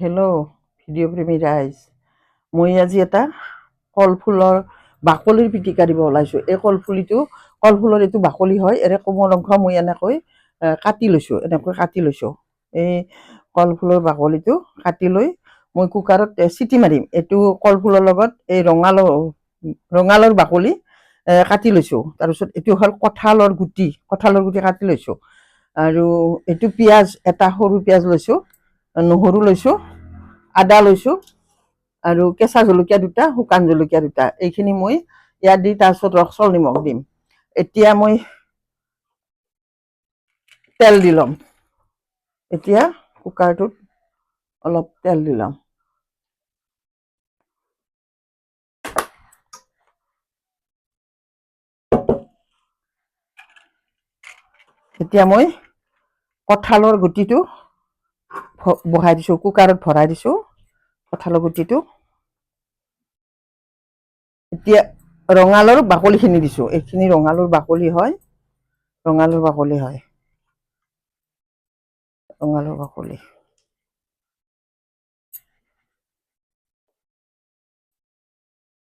Hello' video' প্ৰেমী ৰাইজ, মই আজি এটা কলফুলৰ বাকলিৰ পিটিকা দিব ওলাইছোঁ। এই কলফুলৰ এইটো বাকলি হয়, এনে কোমল অংশ মই এনেকৈ কাটি লৈছোঁ। এই কলফুলৰ বাকলিটো কাটি লৈ মই কুকাৰত চিটি মাৰিম। এইটো কলফুলৰ লগত এই ৰঙালাওৰ বাকলি কাটি লৈছোঁ। তাৰপিছত এইটো হ'ল কঁঠালৰ গুটি কাটি লৈছোঁ। আৰু এইটো পিঁয়াজ, এটা সৰু পিঁয়াজ লৈছোঁ, নহৰু লৈছোঁ, আদা লৈছোঁ আৰু কেঁচা জলকীয়া দুটা, শুকান জলকীয়া দুটা। এইখিনি মই ইয়াত দি তাৰপিছত ৰসল নিমখ দিম। এতিয়া মই তেল দি ল'ম। এতিয়া কুকাৰটোত অলপ তেল দি ল'ম। এতিয়া মই কঁঠালৰ গুটিটো বহাই দিছোঁ, কুকাৰত ভৰাই দিছোঁ কঁঠালৰ গুটিটো। এতিয়া ৰঙালাওৰ বাকলিখিনি দিছোঁ। এইখিনি ৰঙালাওৰ বাকলি হয়।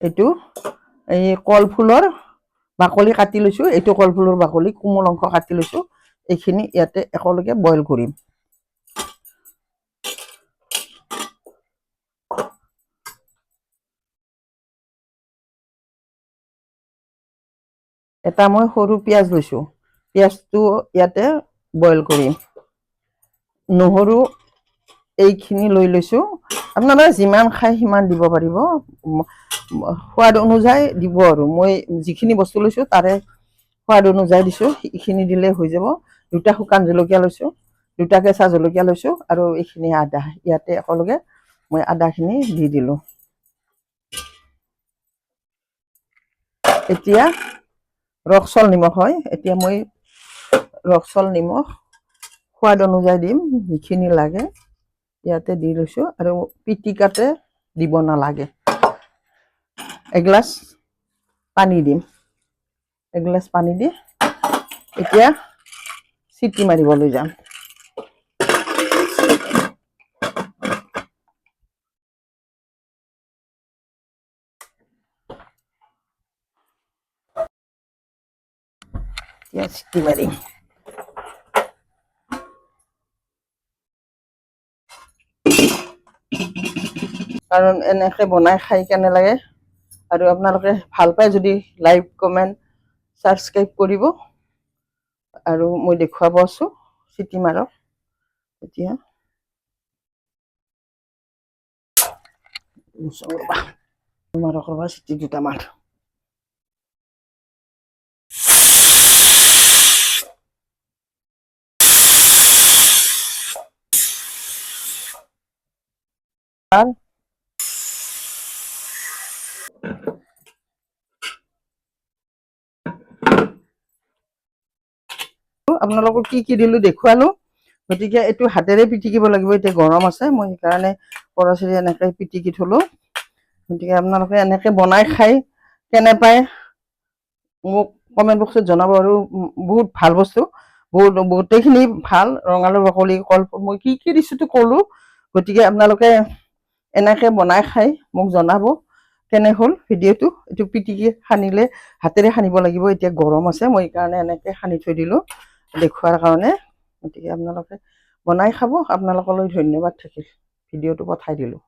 এইটো এই কলফুলৰ বাকলি কাটি লৈছোঁ। এইটো কলফুলৰ বাকলি কোমল অংশ কাটি লৈছোঁ। এইখিনি ইয়াতে একেলগে বইল কৰিম। এটা মই সৰু পিঁয়াজ লৈছোঁ, পিঁয়াজটো ইয়াতে বইল কৰিম। নহৰু এইখিনি লৈ লৈছোঁ। আপোনালোকে যিমান খায় সিমান দিব পাৰিব, সোৱাদ অনুযায়ী দিব। আৰু মই যিখিনি বস্তু লৈছোঁ তাৰে সোৱাদ অনুযায়ী দিছোঁ, এইখিনি দিলে হৈ যাব। দুটা শুকান জলকীয়া লৈছোঁ, দুটা কেঁচা জলকীয়া লৈছোঁ আৰু এইখিনি আদা। ইয়াতে একেলগে মই আদাখিনি দি দিলোঁ। এতিয়া ৰসল নিমখ হয়। এতিয়া মই ৰসল নিমখ সোৱাদ অনুযায়ী দিম, যিখিনি লাগে ইয়াতে দি লৈছোঁ। আৰু পিটিকাতে দিব নালাগে। এগিলাচ পানী দিম। এগিলাচ পানী দি এতিয়া চিটি মাৰিবলৈ যাম। এতিয়া চিটি মাৰিম। কাৰণ এনেকে বনাই খাই কেনে লাগে। আৰু আপোনালোকে ভাল পায় যদি লাইক, কমেণ্ট, ছাবস্ক্ৰাইব কৰিব। আৰু মই দেখুৱাব আছোঁ, চিটি মাৰক। এতিয়া মাৰক ৰ'বা, চিটি দুটামান। আপোনালোকক কি কি দিলোঁ দেখুৱালোঁ। গতিকে এইটো হাতেৰে পিটিকিব লাগিব। এতিয়া গৰম আছে, মই সেইকাৰণে পৰছেৰে এনেকৈ পিটিকি থলোঁ। গতিকে আপোনালোকে এনেকৈ বনাই খাই কেনে পায় মোক কমেণ্ট বক্সত জনাব। আৰু বহুত ভাল বস্তু, গোটেইখিনি ভাল। ৰঙালাও বাকলি, কলফুল, মই কি কি দিছোঁতো ক'লোঁ। গতিকে আপোনালোকে এনেকৈ বনাই খাই মোক জনাব কেনে হ'ল ভিডিঅ'টো। এইটো পিটিকি সানিলে হাতেৰে সানিব লাগিব। এতিয়া গৰম আছে, মই সেইকাৰণে এনেকৈ সানি থৈ দিলোঁ দেখুৱাৰ কাৰণে। গতিকে আপোনালোকে বনাই খাব। আপোনালোকলৈ ধন্যবাদ থাকিল। ভিডিঅ'টো পঠাই দিলোঁ।